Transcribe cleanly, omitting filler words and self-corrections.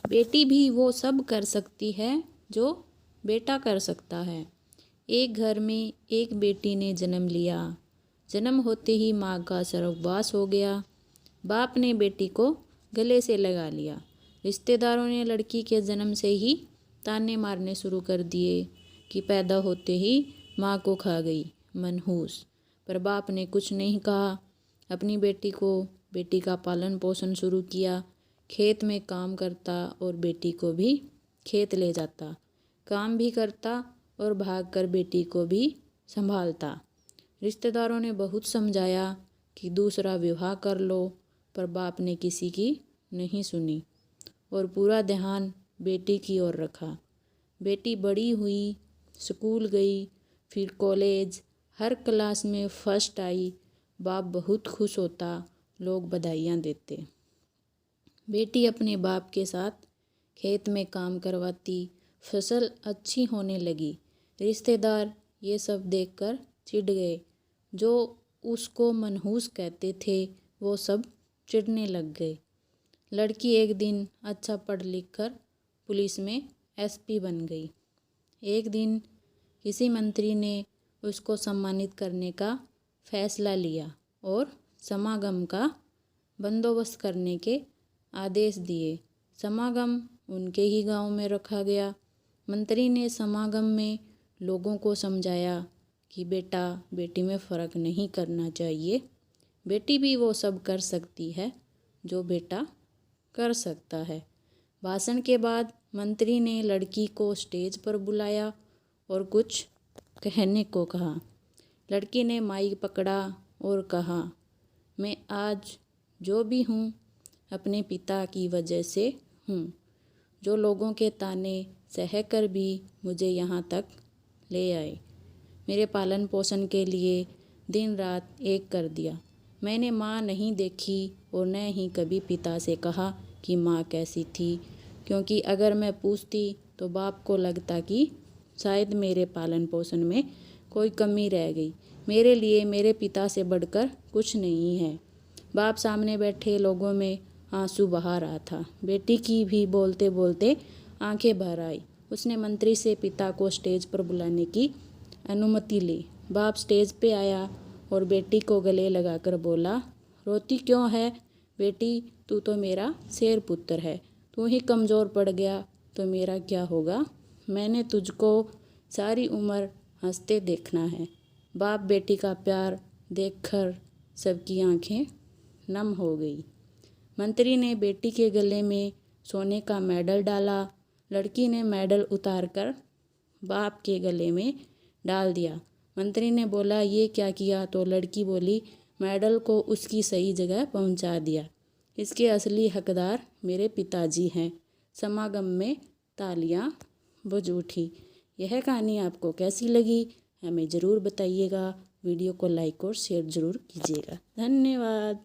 बेटी भी वो सब कर सकती है जो बेटा कर सकता है। एक घर में एक बेटी ने जन्म लिया। जन्म होते ही माँ का स्वर्गवास हो गया। बाप ने बेटी को गले से लगा लिया। रिश्तेदारों ने लड़की के जन्म से ही ताने मारने शुरू कर दिए कि पैदा होते ही माँ को खा गई, मनहूस। पर बाप ने कुछ नहीं कहा। अपनी बेटी का पालन पोषण शुरू किया। खेत में काम करता और बेटी को भी खेत ले जाता। काम भी करता और भागकर बेटी को भी संभालता। रिश्तेदारों ने बहुत समझाया कि दूसरा विवाह कर लो, पर बाप ने किसी की नहीं सुनी और पूरा ध्यान बेटी की ओर रखा। बेटी बड़ी हुई, स्कूल गई, फिर कॉलेज, हर क्लास में फर्स्ट आई। बाप बहुत खुश होता, लोग बधाइयाँ देते। बेटी अपने बाप के साथ खेत में काम करवाती, फसल अच्छी होने लगी। रिश्तेदार ये सब देखकर चिढ़ गए। जो उसको मनहूस कहते थे वो सब चिढ़ने लग गए। लड़की एक दिन अच्छा पढ़ लिख कर पुलिस में एसपी बन गई। एक दिन किसी मंत्री ने उसको सम्मानित करने का फैसला लिया और समागम का बंदोबस्त करने के आदेश दिए। समागम उनके ही गांव में रखा गया। मंत्री ने समागम में लोगों को समझाया कि बेटा बेटी में फ़र्क नहीं करना चाहिए। बेटी भी वो सब कर सकती है जो बेटा कर सकता है। भाषण के बाद मंत्री ने लड़की को स्टेज पर बुलाया और कुछ कहने को कहा। लड़की ने माइक पकड़ा और कहा, मैं आज जो भी हूँ अपने पिता की वजह से हूँ, जो लोगों के ताने सहकर भी मुझे यहाँ तक ले आए। मेरे पालन पोषण के लिए दिन रात एक कर दिया। मैंने माँ नहीं देखी और न ही कभी पिता से कहा कि माँ कैसी थी, क्योंकि अगर मैं पूछती तो बाप को लगता कि शायद मेरे पालन पोषण में कोई कमी रह गई। मेरे लिए मेरे पिता से बढ़कर कुछ नहीं है। बाप सामने बैठे लोगों में आंसू बहा रहा था। बेटी की भी बोलते बोलते आंखें भर आई। उसने मंत्री से पिता को स्टेज पर बुलाने की अनुमति ली। बाप स्टेज पे आया और बेटी को गले लगाकर बोला, रोती क्यों है बेटी, तू तो मेरा शेर पुत्र है। तू ही कमज़ोर पड़ गया तो मेरा क्या होगा। मैंने तुझको सारी उम्र हंसते देखना है। बाप बेटी का प्यार देखकर सबकी आंखें नम हो गई। मंत्री ने बेटी के गले में सोने का मेडल डाला। लड़की ने मेडल उतारकर बाप के गले में डाल दिया। मंत्री ने बोला, ये क्या किया? तो लड़की बोली, मेडल को उसकी सही जगह पहुंचा दिया। इसके असली हकदार मेरे पिताजी हैं। समागम में तालियां बज उठी। यह कहानी आपको कैसी लगी हमें ज़रूर बताइएगा। वीडियो को लाइक और शेयर ज़रूर कीजिएगा। धन्यवाद।